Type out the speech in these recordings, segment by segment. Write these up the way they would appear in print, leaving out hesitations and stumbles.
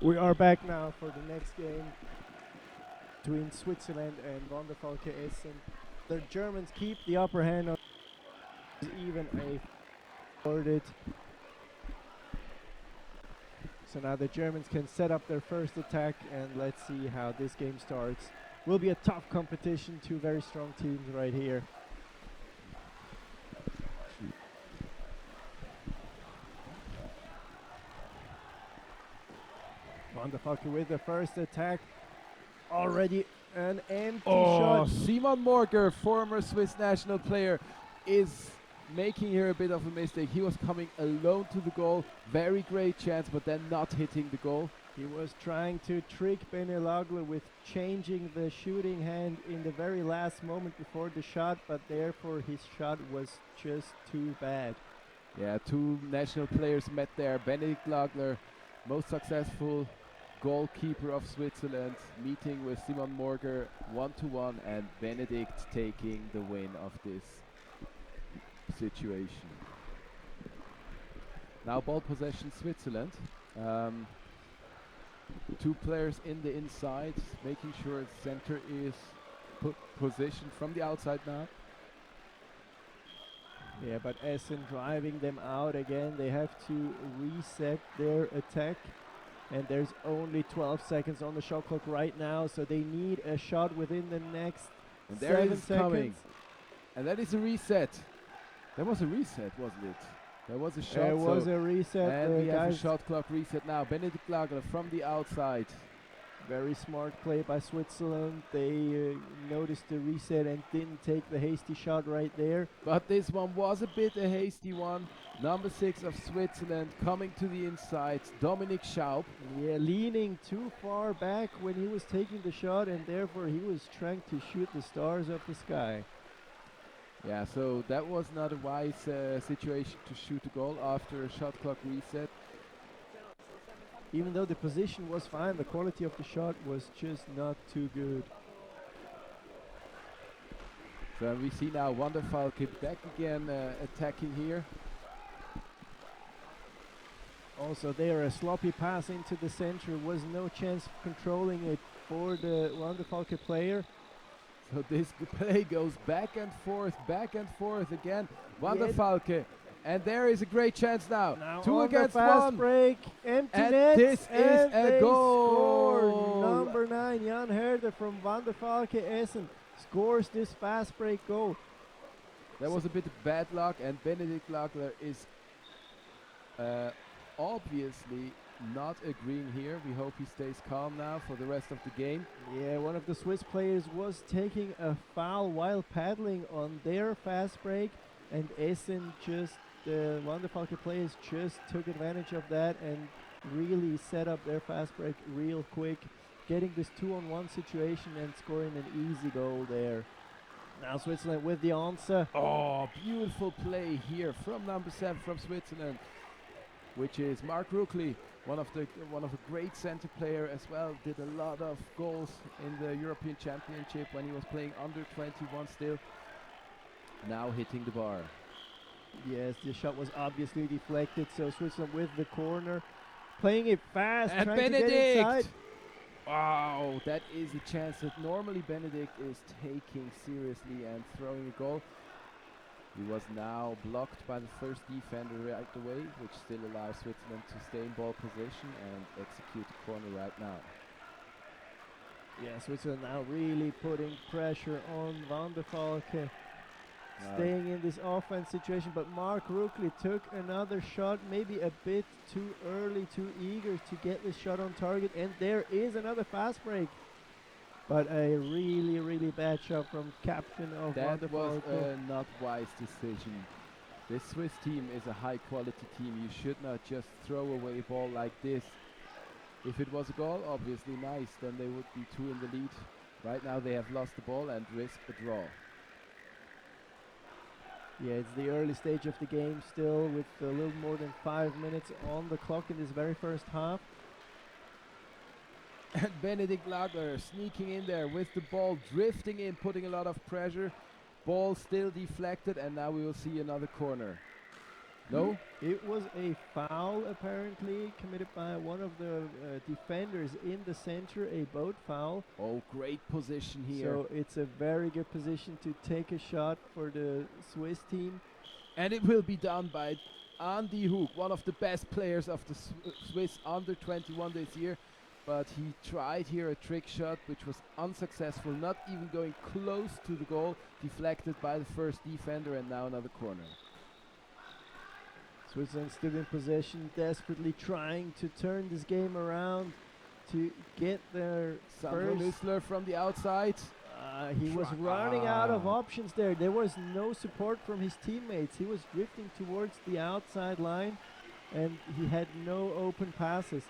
We are back now for the next game between Switzerland and Wanderfalke Essen. The Germans keep the upper hand on even a forwarded. So now the Germans can set up their first attack, and let's see how this game starts. Will be a tough competition, two very strong teams right here. Wanderfalke with the first attack. Already an empty shot. Simon Morger, former Swiss national player, is making here a bit of a mistake. He was coming alone to the goal. Very great chance, but then not hitting the goal. He was trying to trick Benelagler with changing the shooting hand in the very last moment before the shot, but therefore his shot was just too bad. Yeah, two national players met there. Benedikt Lagler, most successful goalkeeper of Switzerland, meeting with Simon Morger 1-1, and Benedikt taking the win of this situation. Now ball possession Switzerland. Two players in the inside, making sure center is positioned from the outside now. Yeah, but Essen driving them out again. They have to reset their attack. And there's only 12 seconds on the shot clock right now, so they need a shot within the next 7 seconds. Coming. And that is a reset. There was a reset, wasn't it? There was a shot. There was a reset. And we have a shot clock reset now. Benedikt Lagler from the outside. Very smart play by Switzerland. They noticed the reset and didn't take the hasty shot right there. But this one was a bit a hasty one. Number 6 of Switzerland coming to the inside, Dominik Schaub. Yeah, leaning too far back when he was taking the shot, and therefore he was trying to shoot the stars of the sky. Yeah, so that was not a wise situation to shoot a goal after a shot clock reset. Even though the position was fine, the quality of the shot was just not too good. So we see now Wanderfalke back again attacking here. Also there, a sloppy pass into the center, was no chance of controlling it for the Wanderfalke player. So this play goes back and forth again. Wanderfalke, and there is a great chance now. Two against one. Break, empty and net, this and is a goal. Score. Number 9, Jan Herder from Wanderfalke Essen scores this fast break goal. There was a bit of bad luck, and Benedikt Lagler is obviously not agreeing here. We hope he stays calm now for the rest of the game. Yeah, one of the Swiss players was taking a foul while paddling on their fast break, and Essen just, the Wanderfalke players just took advantage of that and really set up their fast break real quick, getting this 2-on-1 situation and scoring an easy goal there. Now Switzerland with the answer. Oh, beautiful play here from number 7 from Switzerland, which is Mark Ruckli, one of a great center player as well. Did a lot of goals in the European Championship when he was playing under 21 still. Now hitting the bar. Yes, the shot was obviously deflected, so Switzerland with the corner, playing it fast, and trying Benedikt. to get inside. Wow, that is a chance that normally Benedikt is taking seriously and throwing a goal. He was now blocked by the first defender right away, which still allows Switzerland to stay in ball position and execute the corner right now. Yeah, Switzerland now really putting pressure on Wanderfalke, staying in this offense situation, but Mark Ruckli took another shot, maybe a bit too early, too eager to get this shot on target, and there is another fast break. But a really, really bad shot from captain of Wanderfalke. That was a not wise decision. This Swiss team is a high quality team. You should not just throw away a ball like this. If it was a goal, obviously nice, then they would be 2 in the lead. Right now they have lost the ball and risk a draw. Yeah, it's the early stage of the game still, with a little more than 5 minutes on the clock in this very first half. And Benedikt Lagler sneaking in there with the ball, drifting in, putting a lot of pressure. Ball still deflected, and now we will see another corner. No? It was a foul apparently committed by one of the defenders in the center, a boat foul. Oh, great position here. So it's a very good position to take a shot for the Swiss team. And it will be done by Andy Hook, one of the best players of the Swiss under 21 this year. But he tried here a trick shot which was unsuccessful, not even going close to the goal, deflected by the first defender, and now another corner. Switzerland still in possession, desperately trying to turn this game around to get their Sandro first. Nüssler from the outside. He was running out of options there. There was no support from his teammates. He was drifting towards the outside line and he had no open passes.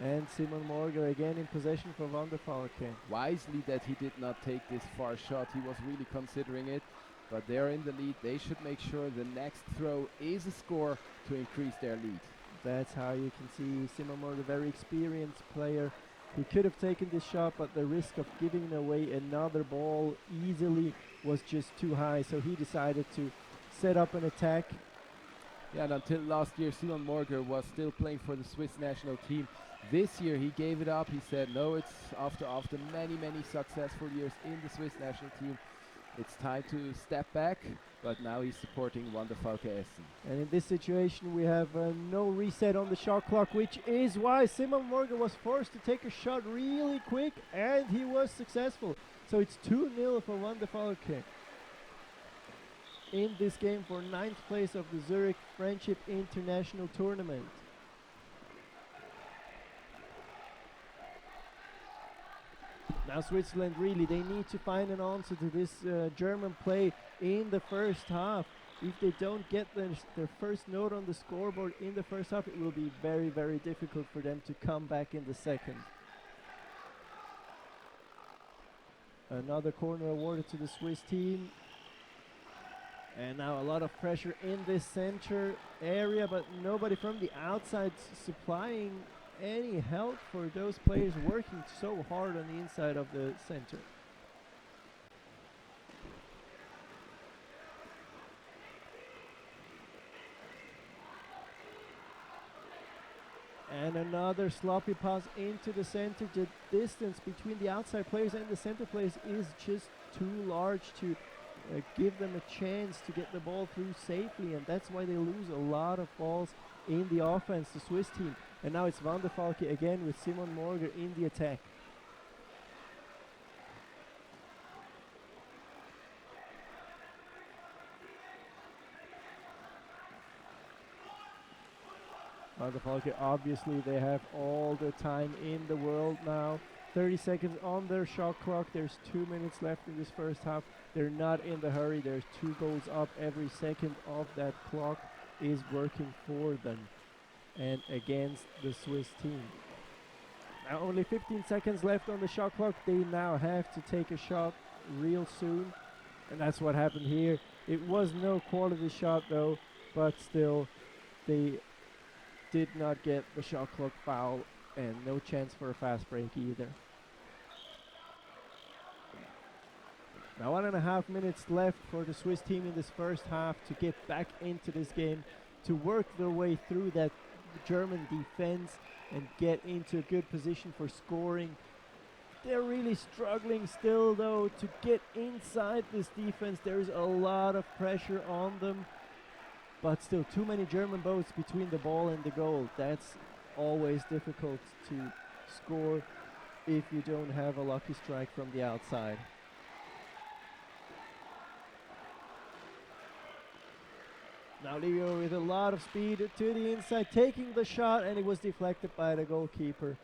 And Simon Morger again in possession for Wanderfalke. Wisely that he did not take this far shot. He was really considering it. But they're in the lead. They should make sure the next throw is a score to increase their lead. That's how you can see Simon Morger, very experienced player. He could have taken this shot, but the risk of giving away another ball easily was just too high. So he decided to set up an attack. Yeah, and until last year, Simon Morger was still playing for the Swiss national team. This year he gave it up. He said, no, it's after many successful years in the Swiss national team, it's time to step back. But now he's supporting Wanderfalke Essen. And in this situation we have no reset on the shot clock, which is why Simon Morger was forced to take a shot really quick, and he was successful. So it's 2-0 for Wanderfalke in this game for 9th place of the Zurich Friendship International Tournament. Now Switzerland really, they need to find an answer to this German play in the first half. If they don't get their first note on the scoreboard in the first half, it will be very difficult for them to come back in the second. Another corner awarded to the Swiss team. And now a lot of pressure in this center area, but nobody from the outside supplying any help for those players working so hard on the inside of the center. And another sloppy pass into the center. The distance between the outside players and the center players is just too large to give them a chance to get the ball through safely, and that's why they lose a lot of balls in the offense, the Swiss team. And now it's Wanderfalke again with Simon Morger in the attack. Wanderfalke, obviously they have all the time in the world now. 30 seconds on their shot clock. There's 2 minutes left in this first half. They're not in the hurry. There's 2 goals up. Every second of that clock is working for them and against the Swiss team. Now only 15 seconds left on the shot clock. They now have to take a shot real soon, and that's what happened here. It was no quality shot though, but still they did not get the shot clock foul and no chance for a fast break either. Now 1.5 minutes left for the Swiss team in this first half to get back into this game, to work their way through that German defense and get into a good position for scoring. They're really struggling still though to get inside this defense. There's a lot of pressure on them, but still too many German boats between the ball and the goal. That's always difficult to score if you don't have a lucky strike from the outside. Now Leo with a lot of speed to the inside, taking the shot, and it was deflected by the goalkeeper.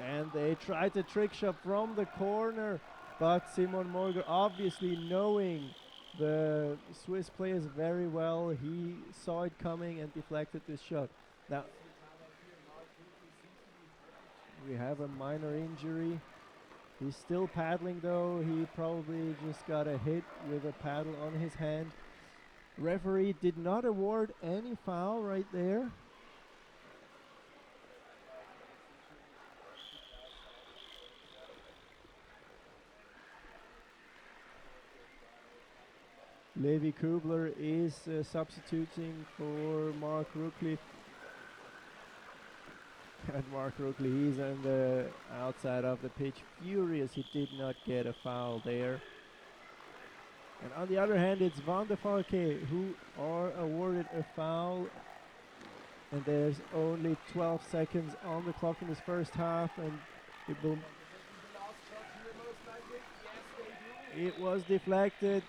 And they tried the trick shot from the corner, but Simon Morger, obviously knowing the Swiss players very well, he saw it coming and deflected this shot. Now we have a minor injury. He's still paddling though. He probably just got a hit with a paddle on his hand. Referee did not award any foul right there. Levi Kubler is substituting for Mark Ruckley. And Mark Ruckley, he's on the outside of the pitch, furious he did not get a foul there. And on the other hand, it's Wanderfalke who are awarded a foul. And there's only 12 seconds on the clock in this first half, and it was deflected.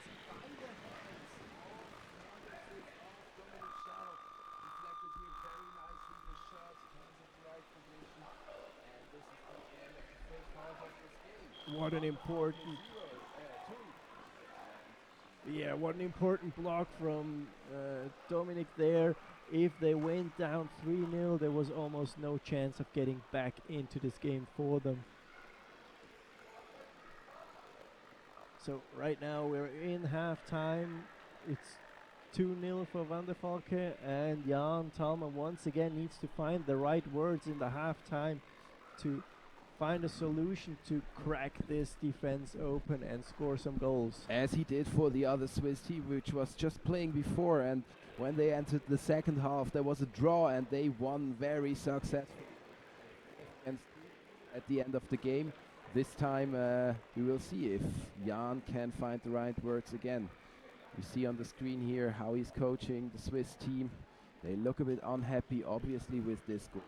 What an important block from Dominic there. If they went down 3-0, there was almost no chance of getting back into this game for them. So right now we're in halftime. It's 2-0 for Wanderfalke, and Jan Thalmann once again needs to find the right words in the halftime to find a solution to crack this defense open and score some goals. As he did for the other Swiss team, which was just playing before, and when they entered the second half, there was a draw and they won very successfully at the end of the game. This time we will see if Jan can find the right words again. You see on the screen here how he's coaching the Swiss team. They look a bit unhappy, obviously, with this goal.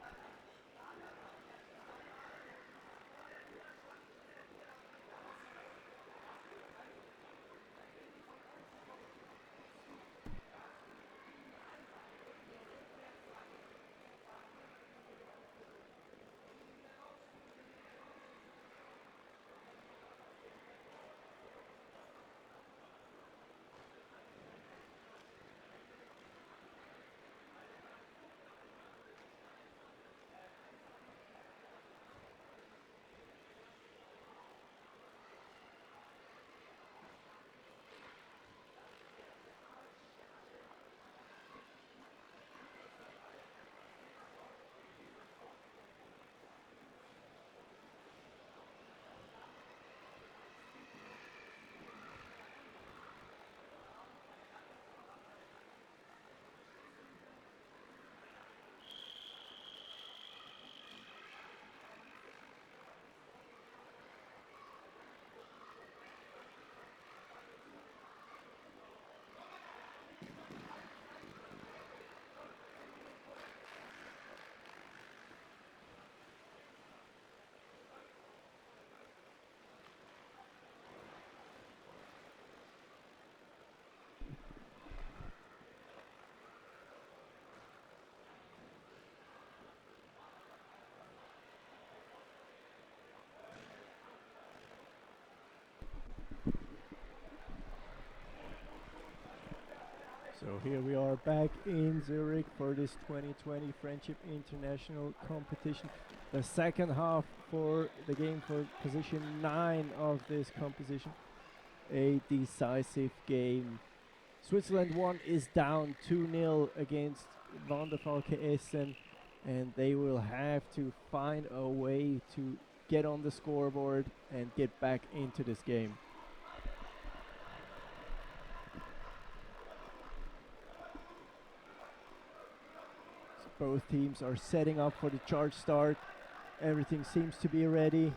So here we are back in Zurich for this 2020 Friendship International competition. The second half for the game for position 9 of this competition. A decisive game. Switzerland 1 is down 2-0 against Wanderfalke Essen, and they will have to find a way to get on the scoreboard and get back into this game. Both teams are setting up for the charge start. Everything seems to be ready.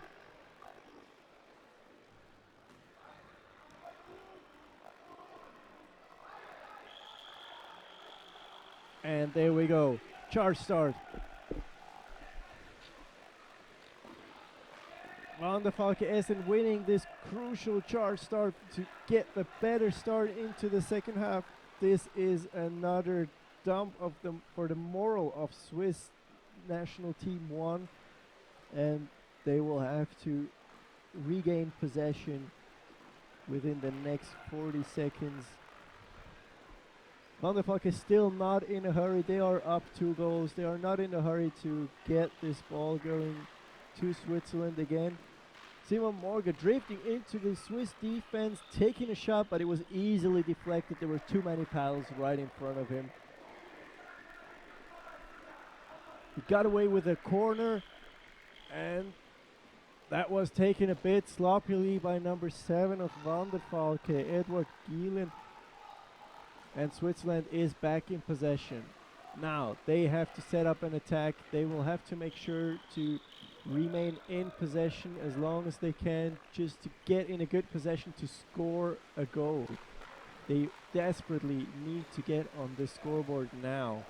And there we go. Charge start. Wanderfalke Essen winning this crucial charge start to get the better start into the second half. This is another dump of them for the moral of Swiss national team 1, and they will have to regain possession within the next 40 seconds. Wanderfalke is still not in a hurry. They are up 2 goals. They are not in a hurry to get this ball going to Switzerland again. Simon Morga drifting into the Swiss defense, taking a shot, but it was easily deflected. There were too many paddles right in front of him. He got away with a corner, and that was taken a bit sloppily by number 7 of Wanderfalke, Edward Gielen. and Switzerland is back in possession. Now they have to set up an attack. They will have to make sure to remain in possession as long as they can, just to get in a good possession to score a goal. They desperately need to get on the scoreboard now.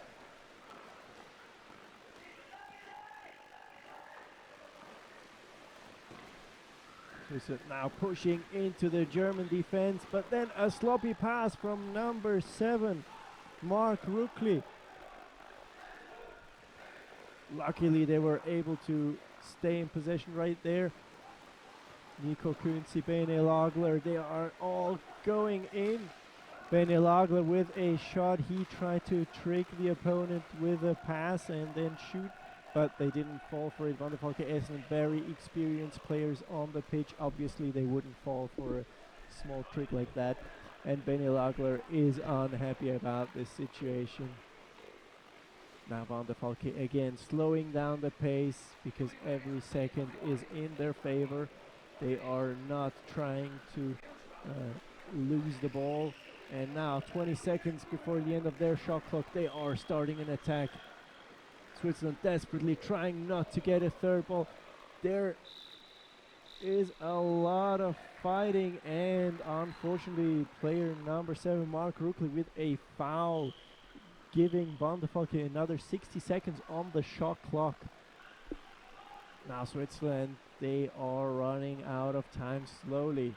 So now pushing into the German defense, but then a sloppy pass from number 7, Mark Ruckli. Luckily they were able to stay in possession right there. Nico Künzi, Bene Lagler, they are all going in. Bene Lagler with a shot, he tried to trick the opponent with a pass and then shoot, but they didn't fall for it. Wanderfalke Essen, very experienced players on the pitch. Obviously they wouldn't fall for a small trick like that. And Bene Lagler is unhappy about this situation. Now Wanderfalke again slowing down the pace because every second is in their favor. They are not trying to lose the ball. And now 20 seconds before the end of their shot clock, they are starting an attack. Switzerland desperately trying not to get a third ball. There is a lot of fighting, and unfortunately player number 7, Mark Ruckli, with a foul, giving Wanderfalke another 60 seconds on the shot clock. Now Switzerland, they are running out of time slowly.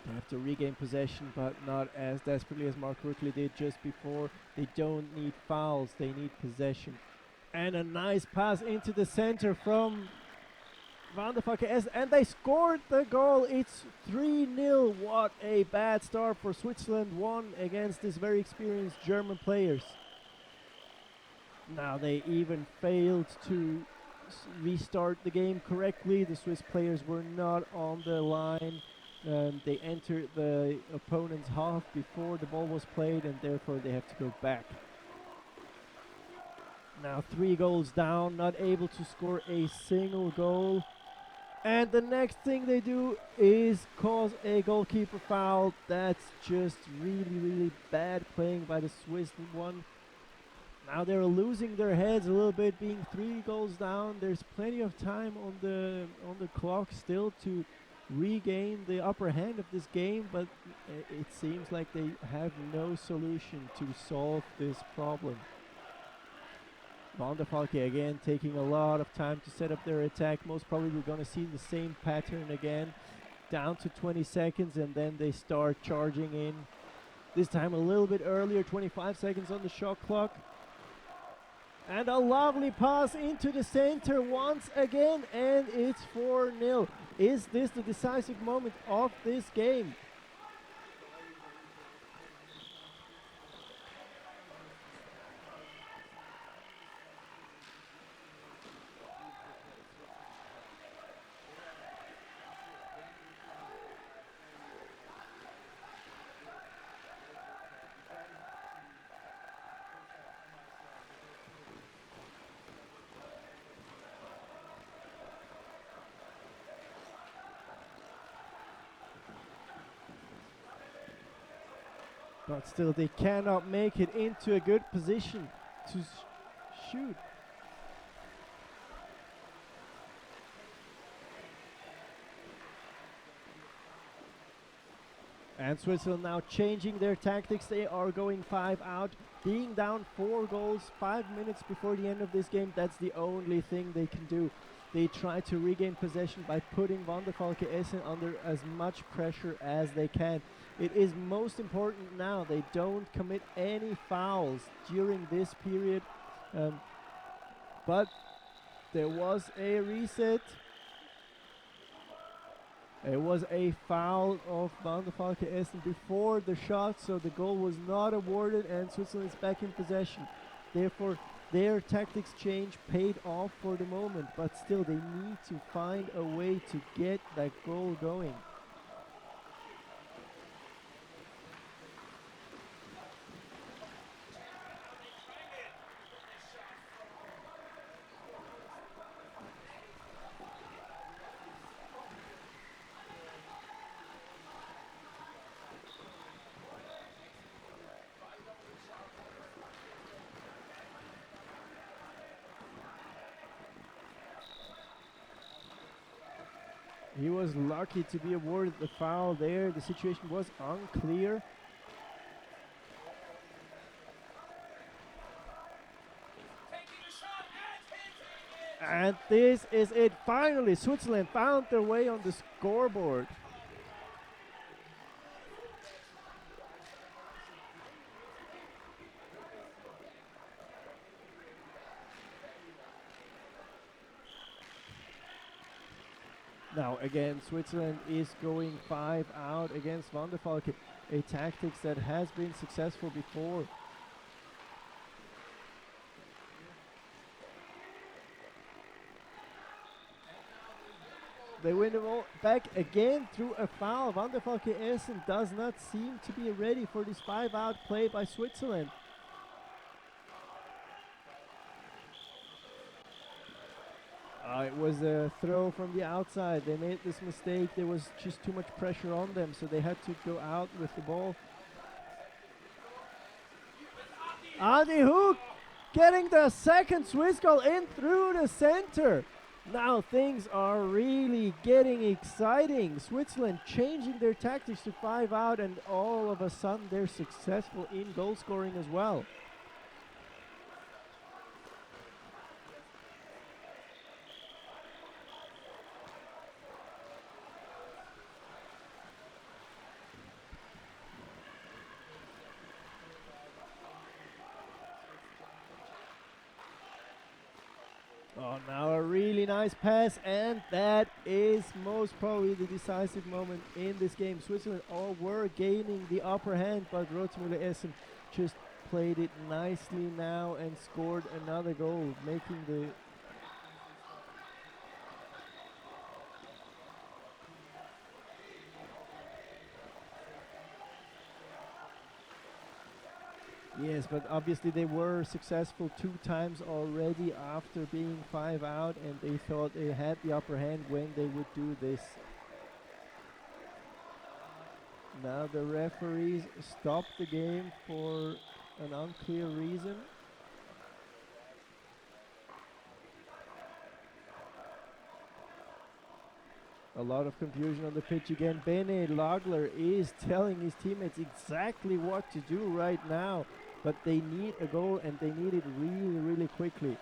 They have to regain possession, but not as desperately as Mark Ruckli did just before. They don't need fouls, they need possession. And a nice pass into the center from Wanderfalke Essen, and they scored the goal. It's 3-0. What a bad start for Switzerland, 1 against this very experienced German players. Now they even failed to restart the game correctly. The Swiss players were not on the line. They entered the opponent's half before the ball was played, and therefore they have to go back. Now 3 goals down, not able to score a single goal. And the next thing they do is cause a goalkeeper foul. That's just really, really bad playing by the Swiss one. Now they're losing their heads a little bit, being 3 goals down. There's plenty of time on the clock still to regain the upper hand of this game, but it seems like they have no solution to solve this problem. Wanderfalke again taking a lot of time to set up their attack. Most probably we're going to see the same pattern again. Down to 20 seconds and then they start charging in. This time a little bit earlier, 25 seconds on the shot clock. And a lovely pass into the center once again, and it's 4-0. Is this the decisive moment of this game? But still, they cannot make it into a good position to shoot. And Switzerland now changing their tactics. They are going 5 out, being down 4 goals 5 minutes before the end of this game. That's the only thing they can do. They try to regain possession by putting Wanderfalke Essen under as much pressure as they can. It is most important now they don't commit any fouls during this period. But there was a reset. It was a foul of Wanderfalke Essen before the shot, so the goal was not awarded and Switzerland is back in possession. Therefore, their tactics change paid off for the moment, but still they need to find a way to get that goal going. He was lucky to be awarded the foul there. The situation was unclear. And this is it. Finally, Switzerland found their way on the scoreboard. Now again, Switzerland is going 5 out against Wanderfalke, a tactics that has been successful before. They win the ball back again through a foul. Wanderfalke Essen does not seem to be ready for this 5 out play by Switzerland. It was a throw from the outside. They made this mistake. There was just too much pressure on them, so they had to go out with the ball. Adi Hook getting the second Swiss goal in through the center. Now things are really getting exciting. Switzerland changing their tactics to 5 out, and all of a sudden they're successful in goal scoring as well. Oh, now a really nice pass, and that is most probably the decisive moment in this game. Switzerland all were gaining the upper hand, but Rotemüller Essen just played it nicely now and scored another goal, making the Yes, but obviously they were successful 2 times already after being 5 out, and they thought they had the upper hand when they would do this. Now the referees stopped the game for an unclear reason. A lot of confusion on the pitch again. Bene Lagler is telling his teammates exactly what to do right now, but they need a goal and they need it really, really quickly.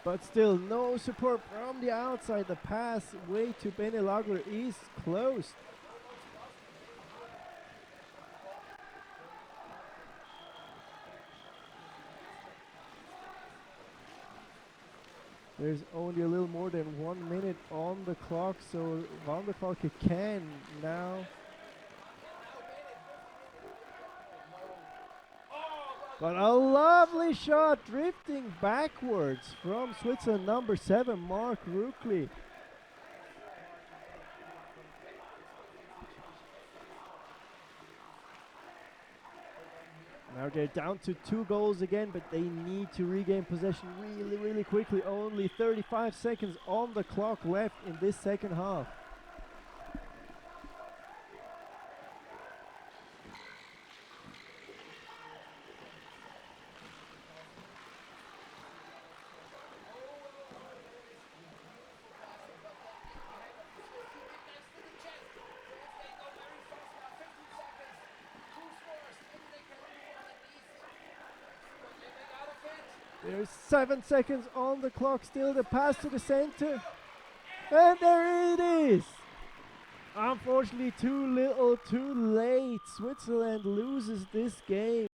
But still, no support from the outside. The pass way to Bene Lagler is closed. There's only a little more than 1 minute on the clock, so Wanderfalke can now. But a lovely shot drifting backwards from Switzerland, number 7, Mark Ruckli. Now they're down to 2 goals again, but they need to regain possession really, really quickly. Only 35 seconds on the clock left in this second half. There's 7 seconds on the clock still. The pass to the center. And there it is. Unfortunately, too little, too late. Switzerland loses this game.